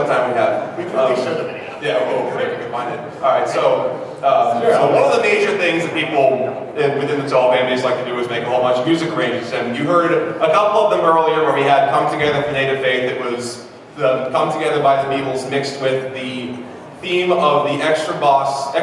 time we have. We can really show the video. Yeah, we'll see if we can find it. All right, so one of the major things that people within the Touhou fan base like to do is make a whole bunch of music arrangements. And you heard a couple of them earlier where we had Come Together for Native Faith. It was the Come Together by the Beatles mixed with the theme of the extra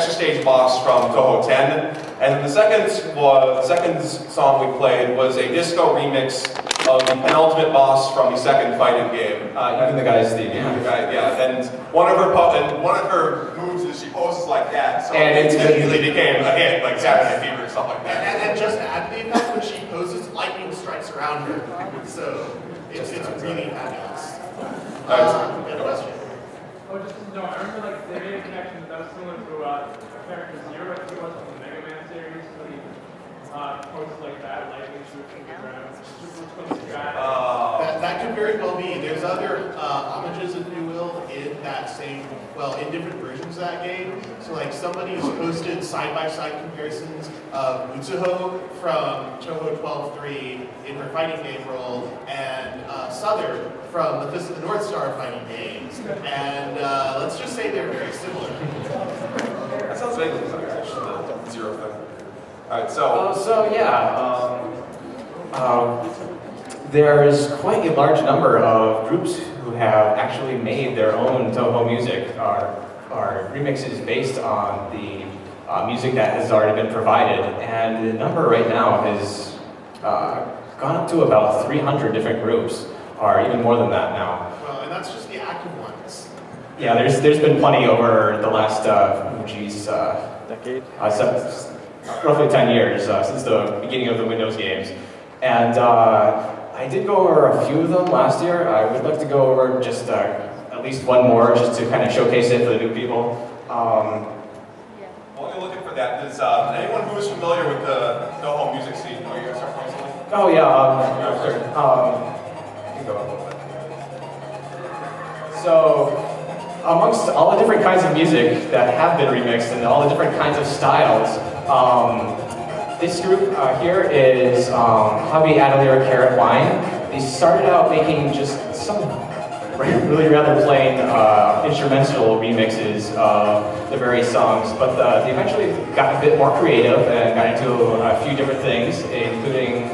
stage boss from Touhou 10. And the second song we played was a disco remix of the penultimate boss from the second fighting game. Even the guy's theme, yeah. And one of her moves is she poses like that, so and it immediately became a hit, like Saturday Night Fever and stuff like that. And just to add to the effect, when she poses, lightning strikes around her. So it's really fabulous. Good question. Oh, just no, I remember like they made a connection that was similar to character Zero, I think it was from the Mega Man series, so he poses like that, lightning shoots from the ground, from the sky. That could very well be. There's other homages, if you will, in that same, in different versions of that game. So like somebody's posted side-by-side comparisons of Touhou from Touhou 12.3 in her fighting game role, and Southern from the Fist of the North Star fighting games. And let's just say they're very similar. That sounds vaguely familiar, actually, the Zero thing. All right, so... there's quite a large number of groups who have actually made their own Touhou music, or remixes based on the music that has already been provided. And the number right now has gone up to about 300 different groups, or even more than that now. Well, and that's just the active ones. Yeah, there's been plenty over the last, decade? Roughly 10 years since the beginning of the Windows games. And I did go over a few of them last year. I would like to go over just at least one more, just to kind of showcase it for the new people. While you're looking for that, does anyone who is familiar with the Touhou music scene know you guys are playing something? Oh yeah, sure. You can go. So, amongst all the different kinds of music that have been remixed and all the different kinds of styles, this group here is Hobby Adelaire Carrot Wine. They started out making just some really rather plain instrumental remixes of the various songs, but they eventually got a bit more creative and got into a few different things, including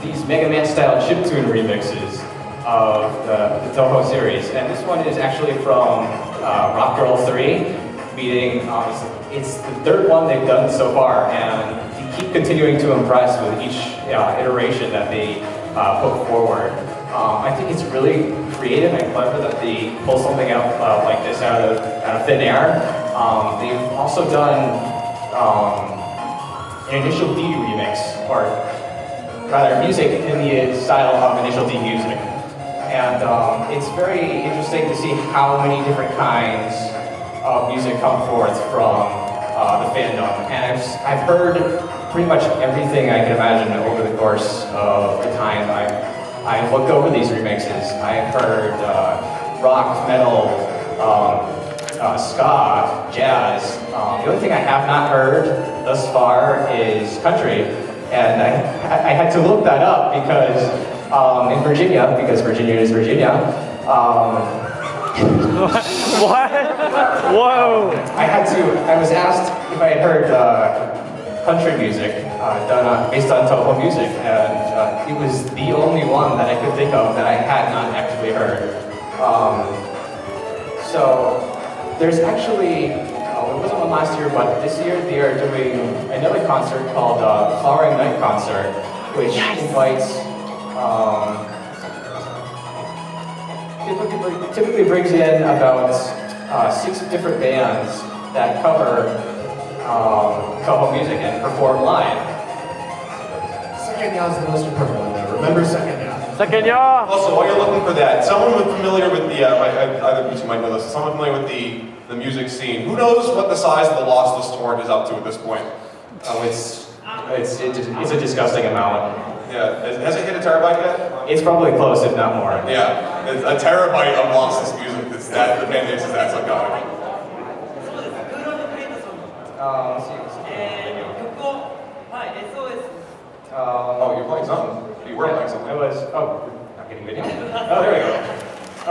these Mega Man style chiptune remixes of the Touhou series. And this one is actually from Rock Girl 3, meaning it's the third one they've done so far, and they keep continuing to impress with each iteration that they put forward. I think it's really creative and clever that they pull something out like this out of thin air. They've also done an Initial D remix, or rather music in the style of Initial D music. And it's very interesting to see how many different kinds of music come forth from the fandom. And I've heard pretty much everything I can imagine over the course of the time I've looked over these remixes. I've heard rock, metal, ska, jazz. The only thing I have not heard thus far is country. And I had to look that up because in Virginia, because Virginia is Virginia, What? Whoa! I was asked if I had heard country music done based on Touhou music, and it was the only one that I could think of that I had not actually heard. So there's actually, it wasn't one last year, but this year they are doing another concert called Flowering Night Concert, which invites, typically brings in about 6 different bands that cover Touhou music and perform live. Second Ya's the most important one though. Remember Second Ya. Second Ya! Also, while you're looking for that, someone familiar with the, either of you might know this, someone familiar with the music scene, who knows what the size of the lossless torrent is up to at this point? It's a disgusting amount. Yeah, has it hit a terabyte yet? It's probably close, if not more. Yeah, it's a terabyte of lossless music. The fan base is that psychotic. Let's see. Oh, you're playing something. You were playing something. Not getting video. Oh, there we go.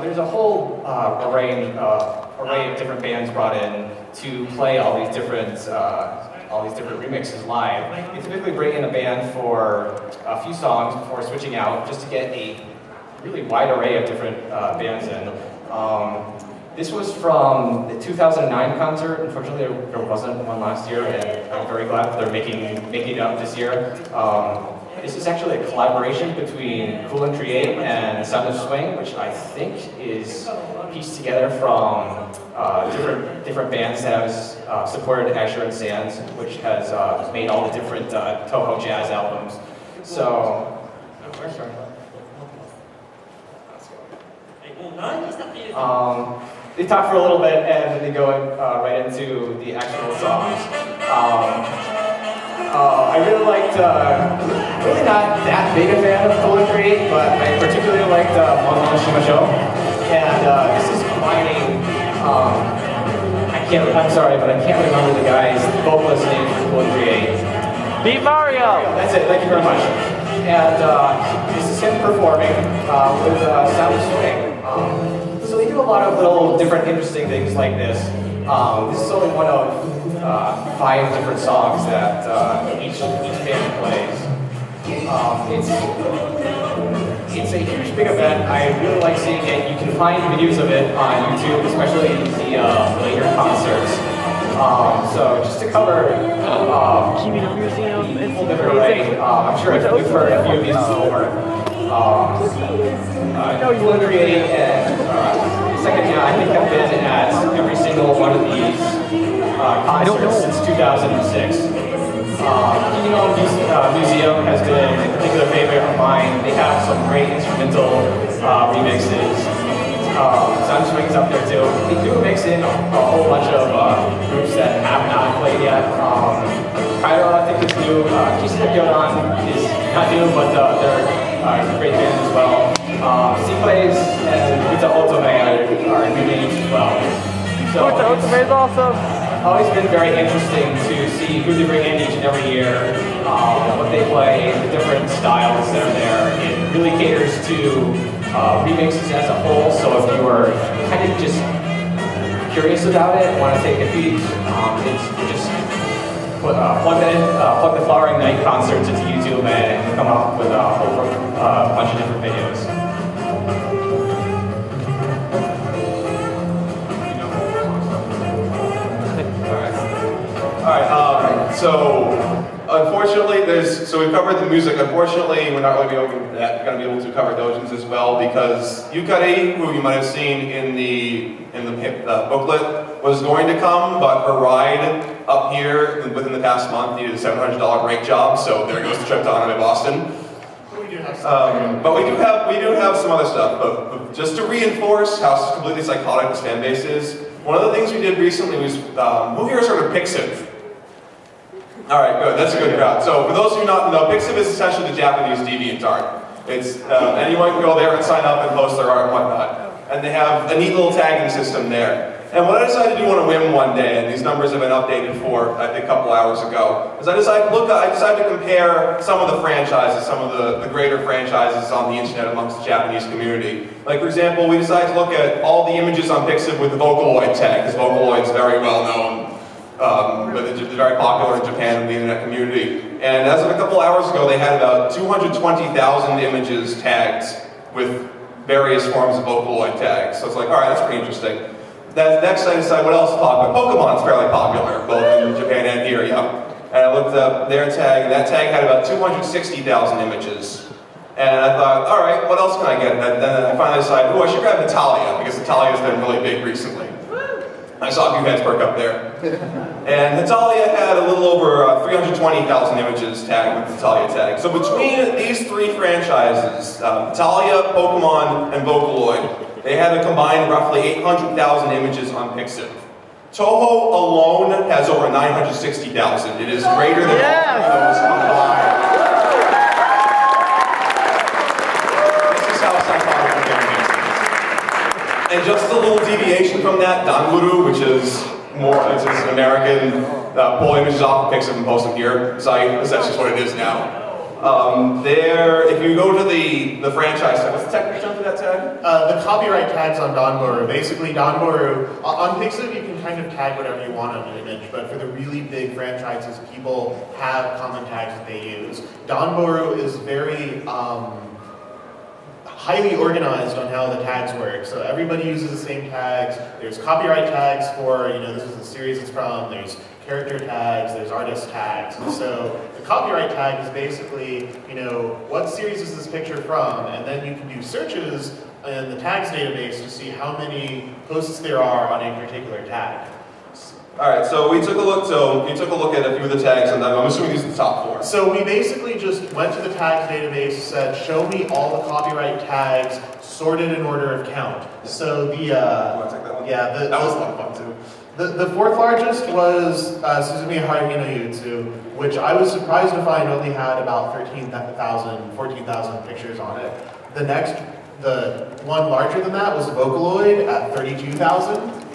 There's a whole array of different bands brought in to play all these different remixes live. They typically bring in a band for a few songs before switching out, just to get a really wide array of different bands in. This was from the 2009 concert. Unfortunately, there wasn't one last year, and I'm very glad that they're making it up this year. This is actually a collaboration between Cool and Create and Sound of Swing, which I think is pieced together from different bands that have supported Asher and Sands, which has made all the different Touhou jazz albums. So, they talk for a little bit and then they go right into the actual songs. I really liked, really not that big a fan of Cool and Create, but I particularly liked Mon Mon Shimashou. And this is combining, I'm sorry, but I can't remember the guy's vocalist name for Cool and Create. Beat Mario! That's it, thank you very much. And this is him performing with Sound of Swing. So they do a lot of little different interesting things like this. This is only one of 5 different songs that each band plays. It's a huge big event. I really like seeing it. You can find videos of it on YouTube, especially the later concerts. So just to cover Museum, full different array, I'm sure we've heard a few of these before. Cool and Create and second, I think I've been at every single one of these concerts since 2006. Museum has been a particular favorite of mine. They have some great instrumental remixes. Sound of Swing's up there too. They do mix in a whole bunch of groups that have not played yet. Cairo, I think, is new. Kisa Gyodan is not new, but they're a great band as well. C-Plays and Uta Otome are new names as well. So Uta Otome is awesome. Always been very interesting to see who they bring in each and every year, what they play, the different styles that are there. It really caters to remixes as a whole, so if you are kind of just curious about it, want to take a peek, just plug the Flowering Night concerts into YouTube and come up with a whole bunch of different videos. Alright, so unfortunately we've covered the music. Unfortunately, we're not going to be able to cover Dojins as well because Yucari, who you might have seen in the booklet, was going to come, but her ride up here within the past month needed a $700 brake job, so there goes the trip to Anime Boston. But we do have some other stuff. But just to reinforce how completely psychotic this fan base is, one of the things we did recently was who here has heard of Pixiv? All right, good. That's a good crowd. So for those who do not know, Pixiv is essentially the Japanese DeviantArt. It's anyone can go there and sign up and post their art and whatnot. And they have a neat little tagging system there. And what I decided to do on a whim one day, and these numbers have been updated for I think a couple hours ago, is I decided to compare some of the franchises, some of the greater franchises on the internet amongst the Japanese community. Like for example, we decided to look at all the images on Pixiv with the Vocaloid tag, because Vocaloid's very well known. But it's very popular in Japan in the internet community. And as of a couple hours ago, they had about 220,000 images tagged with various forms of Vocaloid tags. So it's like, all right, that's pretty interesting. Next, I decided what else is popular. Pokemon's fairly popular, both in Japan and here, yeah. And I looked up their tag, and that tag had about 260,000 images. And I thought, all right, what else can I get? And then I finally decided, I should grab Natalia, because Natalia's been really big recently. I saw a few heads perk up there. And Natalia had a little over 320,000 images tagged with the Natalia tag. So between these 3 franchises, Natalia, Pokemon, and Vocaloid, they had a combined roughly 800,000 images on Pixiv. Touhou alone has over 960,000. It is greater than all of those combined. This is how psychotic the fan base is. And just a little deviation from that, Danburu, which is it's an American pull images off of Pixiv and post them here site. That's just what it is now. if you go to the franchise tag, what's the tag for that tag? The copyright tags on Donboru. Basically, Donboru, on Pixel you can kind of tag whatever you want on an image, but for the really big franchises, people have common tags that they use. Donboru is very highly organized on how the tags work. So everybody uses the same tags. There's copyright tags for, this is the series it's from. There's character tags, there's artist tags. And so the copyright tag is basically, what series is this picture from? And then you can do searches in the tags database to see how many posts there are on a particular tag. All right, so we took a look. So you took a look at a few of the tags, and I'm assuming these are the top 4. So we basically just went to the tags database, said, show me all the copyright tags sorted in order of count. So the You want to take that one? yeah, that was a lot of fun too. The 4th largest was Suzumi Haruhi no Yutsu, which I was surprised to find only had about 14,000 pictures on it. The one larger than that was Vocaloid at 32,000.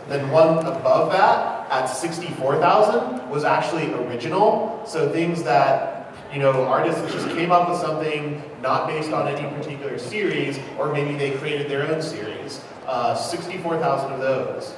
Then one above that at 64,000 was actually original. So things that, artists just came up with something not based on any particular series, or maybe they created their own series. 64,000 of those.